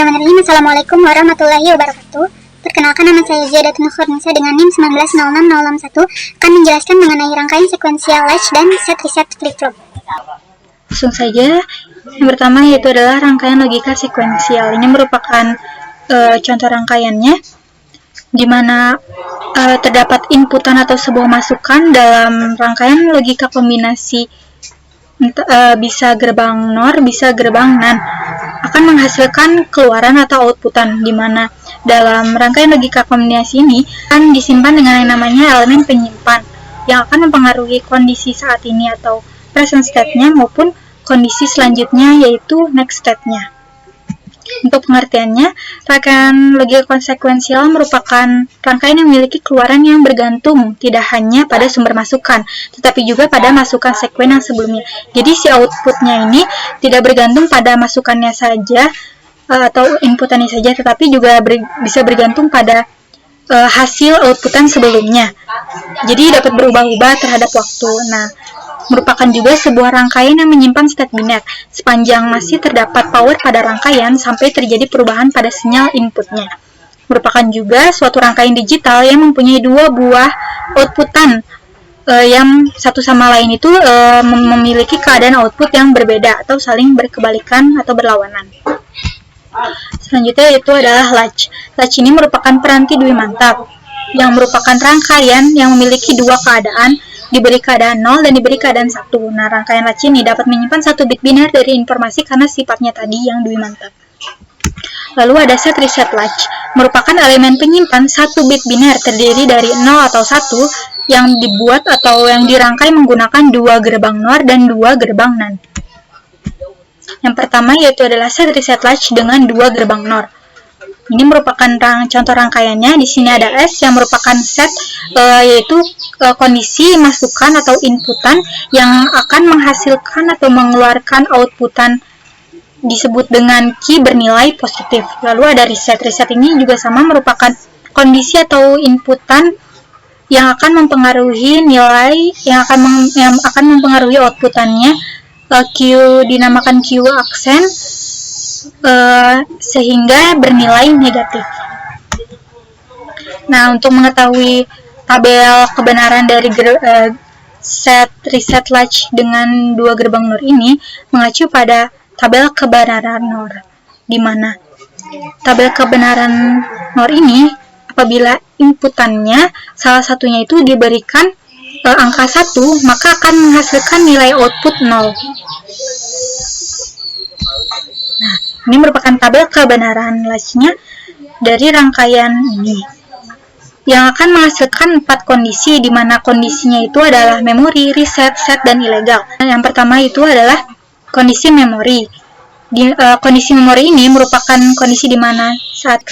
Bismillahirrahmanirrahim. Assalamualaikum warahmatullahi wabarakatuh. Perkenalkan, nama saya Ziyadatun Khurnisa dengan NIM 1906061 akan menjelaskan mengenai rangkaian sekuensial latch dan set reset flip-flop. Langsung saja, yang pertama yaitu adalah rangkaian logika sekuensial. Ini merupakan contoh rangkaiannya, di mana terdapat inputan atau sebuah masukan dalam rangkaian logika kombinasi, bisa gerbang NOR, bisa gerbang NAND, akan menghasilkan keluaran atau outputan, di mana dalam rangkaian logika kombinasi ini akan disimpan dengan yang namanya elemen penyimpan yang akan mempengaruhi kondisi saat ini atau present state-nya maupun kondisi selanjutnya yaitu next state-nya. Untuk pengertiannya, rangkaian logika konsekuensial merupakan rangkaian yang memiliki keluaran yang bergantung tidak hanya pada sumber masukan, tetapi juga pada masukan sekuen yang sebelumnya. Jadi si outputnya ini tidak bergantung pada masukannya saja atau inputannya saja, tetapi juga bisa bergantung pada hasil outputan sebelumnya. Jadi dapat berubah-ubah terhadap waktu. Nah, merupakan juga sebuah rangkaian yang menyimpan state biner sepanjang masih terdapat power pada rangkaian sampai terjadi perubahan pada sinyal inputnya. Merupakan juga suatu rangkaian digital yang mempunyai dua buah outputan yang satu sama lain itu memiliki keadaan output yang berbeda atau saling berkebalikan atau berlawanan. Selanjutnya itu adalah latch. Latch ini merupakan peranti Dwi mantap yang merupakan rangkaian yang memiliki dua keadaan, diberi keadaan 0 dan diberi keadaan 1. Nah, rangkaian latch ini dapat menyimpan satu bit biner dari informasi karena sifatnya tadi yang Dwi mantap. Lalu ada set reset latch, merupakan elemen penyimpan satu bit biner terdiri dari 0 atau 1 yang dibuat atau yang dirangkai menggunakan dua gerbang NOR dan dua gerbang NAND. Yang pertama yaitu adalah set reset latch dengan dua gerbang NOR. Ini merupakan contoh rangkaiannya. Di sini ada S yang merupakan set, yaitu kondisi masukan atau inputan yang akan menghasilkan atau mengeluarkan outputan disebut dengan key bernilai positif. Lalu ada reset. Reset ini juga sama, merupakan kondisi atau inputan yang akan mempengaruhi nilai, yang akan mempengaruhi outputannya. Q dinamakan Q aksen, sehingga bernilai negatif. Nah, untuk mengetahui tabel kebenaran dari set reset latch dengan dua gerbang NOR ini mengacu pada tabel kebenaran NOR, di mana tabel kebenaran NOR ini apabila inputannya salah satunya itu diberikan angka 1, maka akan menghasilkan nilai output 0. Nah, ini merupakan tabel kebenaran latch-nya dari rangkaian ini, yang akan menghasilkan 4 kondisi, di mana kondisinya itu adalah memori, reset, set, dan ilegal. Yang pertama itu adalah kondisi memori. Kondisi memori ini merupakan kondisi di mana saat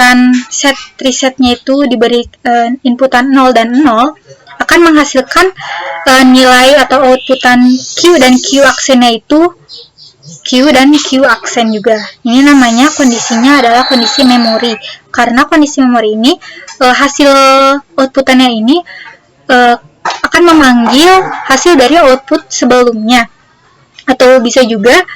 set resetnya itu diberi inputan 0 dan 0, akan menghasilkan nilai atau outputan Q dan Q aksennya itu Q dan Q aksen juga. Ini namanya kondisinya adalah kondisi memori. Karena kondisi memori ini hasil outputannya ini akan memanggil hasil dari output sebelumnya, atau bisa juga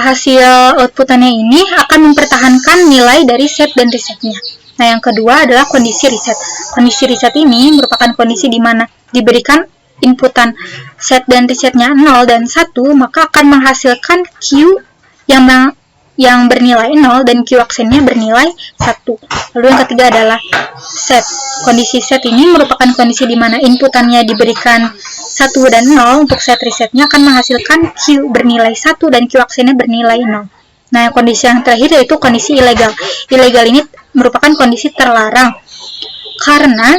hasil outputannya ini akan mempertahankan nilai dari set dan resetnya. Nah, yang kedua adalah kondisi reset. Kondisi reset ini merupakan kondisi di mana diberikan inputan set dan resetnya 0 dan 1, maka akan menghasilkan Q yang bernilai 0 dan Q aksennya bernilai 1. Lalu yang ketiga adalah set. Kondisi set ini merupakan kondisi di mana inputannya diberikan 1 dan 0, untuk set resetnya akan menghasilkan Q bernilai 1 dan Q aksennya bernilai 0. Nah, kondisi yang terakhir yaitu kondisi ilegal. Ilegal ini merupakan kondisi terlarang karena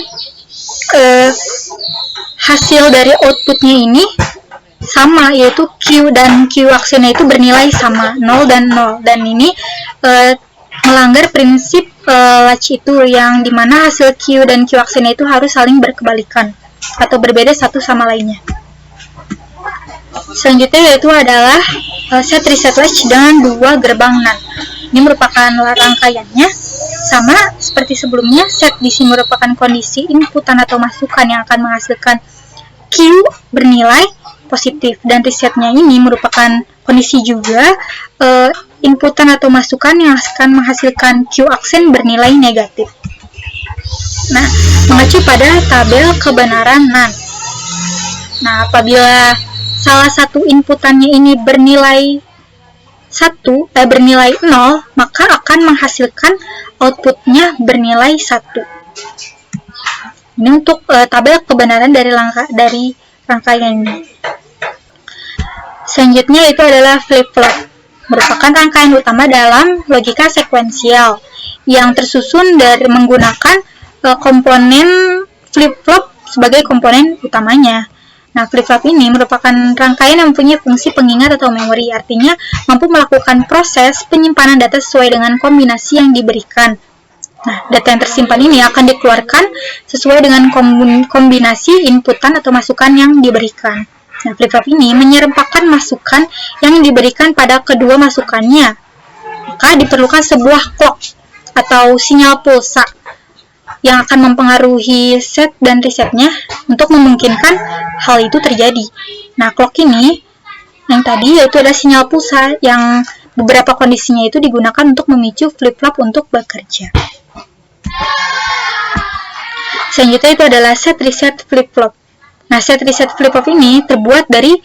hasil dari outputnya ini sama, yaitu Q dan Q aksennya itu bernilai sama, 0 dan 0, dan ini melanggar prinsip latch itu, yang dimana hasil Q dan Q aksennya itu harus saling berkebalikan atau berbeda satu sama lainnya. Selanjutnya yaitu adalah set reset latch dengan dua gerbang NAND. Ini merupakan rangkaiannya sama seperti sebelumnya. Set di sini merupakan kondisi inputan atau masukan yang akan menghasilkan Q bernilai positif, dan resetnya ini merupakan kondisi juga inputan atau masukan yang akan menghasilkan Q aksen bernilai negatif. Nah, mengacu pada tabel kebenaran NaN. Nah, apabila salah satu inputannya ini bernilai 0, maka akan menghasilkan outputnya bernilai 1. Ini untuk tabel kebenaran dari rangkaian ini. Selanjutnya itu adalah flip-flop, merupakan rangkaian utama dalam logika sekuensial yang tersusun dari menggunakan komponen flip-flop sebagai komponen utamanya. Nah, flip-flop ini merupakan rangkaian yang mempunyai fungsi pengingat atau memori, artinya mampu melakukan proses penyimpanan data sesuai dengan kombinasi yang diberikan. Nah, data yang tersimpan ini akan dikeluarkan sesuai dengan kombinasi inputan atau masukan yang diberikan. Nah, flip-flop ini menyerempakkan masukan yang diberikan pada kedua masukannya. Maka diperlukan sebuah clock atau sinyal pulsa yang akan mempengaruhi set dan resetnya untuk memungkinkan hal itu terjadi. Nah, clock ini yang tadi yaitu ada sinyal pulsa yang beberapa kondisinya itu digunakan untuk memicu flip-flop untuk bekerja. Selanjutnya itu adalah set reset flip-flop. Nah, set reset flip-flop ini terbuat dari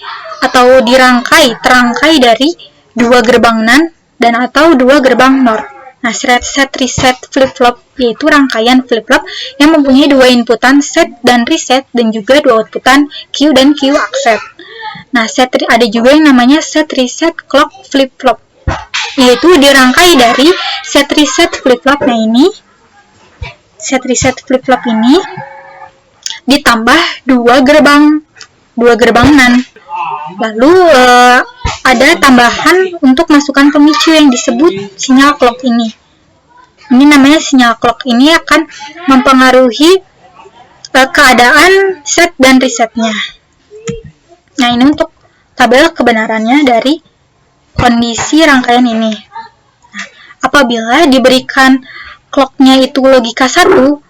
atau terangkai dari 2 gerbang NaN dan atau 2 gerbang NOR. Nah, set reset flip-flop yaitu rangkaian flip-flop yang mempunyai 2 inputan set dan reset dan juga 2 outputan Q dan Q accept. Nah, ada juga yang namanya set reset clock flip-flop, yaitu dirangkai dari set reset flip-flop. Nah, ini set reset flip-flop ini ditambah 2 gerbang NaN. Lalu ada tambahan untuk masukan pemicu yang disebut sinyal clock ini. Ini namanya sinyal clock. Ini akan mempengaruhi keadaan set dan resetnya. Nah, ini untuk tabel kebenarannya dari kondisi rangkaian ini. Nah, apabila diberikan clocknya itu logika 1,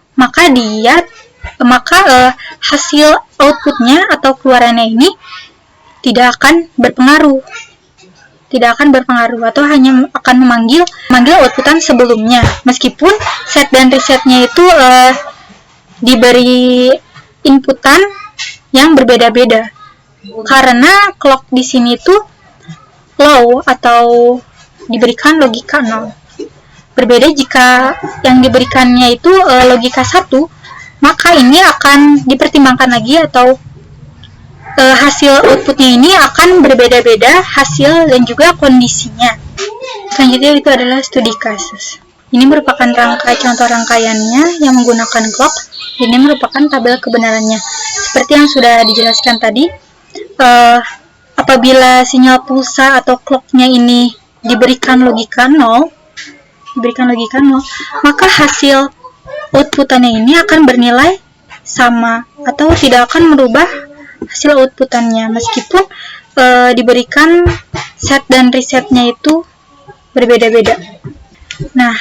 maka hasil outputnya atau keluarannya ini tidak akan berpengaruh atau hanya akan memanggil outputan sebelumnya, meskipun set dan resetnya itu diberi inputan yang berbeda-beda, karena clock di sini tuh low atau diberikan logika 0. Berbeda jika yang diberikannya itu logika 1, maka ini akan dipertimbangkan lagi atau hasil outputnya ini akan berbeda-beda hasil dan juga kondisinya. Selanjutnya itu adalah studi kasus. Ini merupakan contoh rangkaiannya yang menggunakan clock. Ini merupakan tabel kebenarannya. Seperti yang sudah dijelaskan tadi, apabila sinyal pulsa atau clocknya ini diberikan logika 0, maka hasil outputannya ini akan bernilai sama atau tidak akan merubah hasil outputannya, meskipun diberikan set dan resetnya itu berbeda-beda. Nah,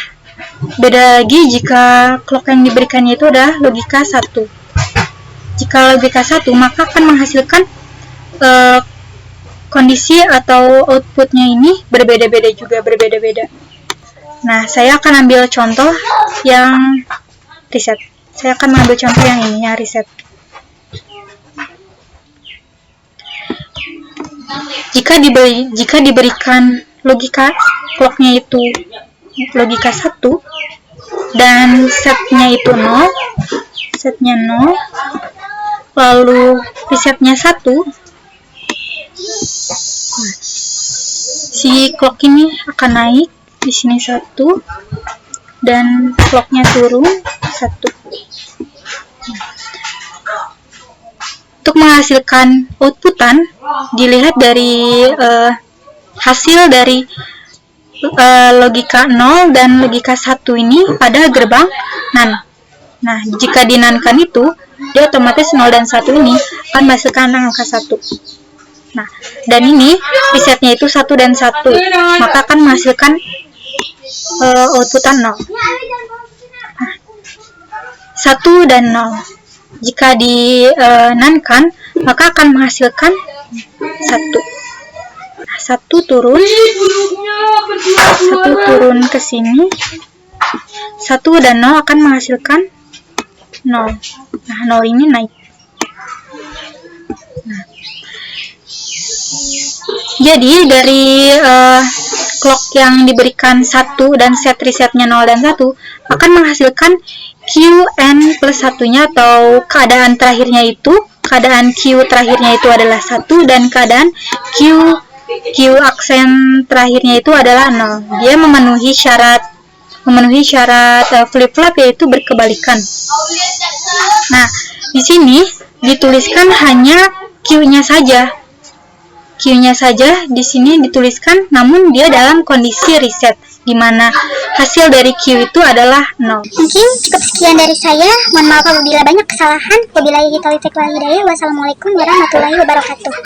beda lagi jika clock yang diberikannya itu adalah logika 1. Jika logika 1, maka akan menghasilkan kondisi atau outputnya ini berbeda-beda. Nah, saya akan ambil contoh yang reset. Saya akan mengambil contoh yang ini, yang reset. Jika diberikan logika clocknya itu logika 1 dan setnya itu 0, lalu resetnya 1, si clock ini akan naik di sini 1 dan clocknya turun 1. Untuk menghasilkan outputan dilihat dari hasil dari logika 0 dan logika 1 ini pada gerbang NaN. Nah, jika dinankan itu, dia otomatis 0 dan 1 ini akan menghasilkan angka 1. Nah, dan ini resetnya itu 1 dan 1, maka akan menghasilkan outputan 0. Nah, 1 dan 0. Jika dinankan, maka akan menghasilkan 1. Nah, 1 turun ke sini, 1 dan 0 akan menghasilkan 0. Nah, 0 ini naik. Nah, jadi dari clock yang diberikan 1 dan set resetnya 0 dan 1 akan menghasilkan Qn plus 1-nya, atau keadaan terakhirnya itu, keadaan Q terakhirnya itu adalah 1 dan keadaan Q aksen terakhirnya itu adalah 0. Dia memenuhi syarat flip-flop, yaitu berkebalikan. Nah, di sini dituliskan hanya Q-nya saja. Q-nya saja di sini dituliskan, namun dia dalam kondisi reset, di mana hasil dari Q itu adalah 0. Mungkin cukup sekian dari saya. Mohon maaf apabila banyak kesalahan. Wabillahi taufiq wal hidayah. Wassalamualaikum warahmatullahi wabarakatuh.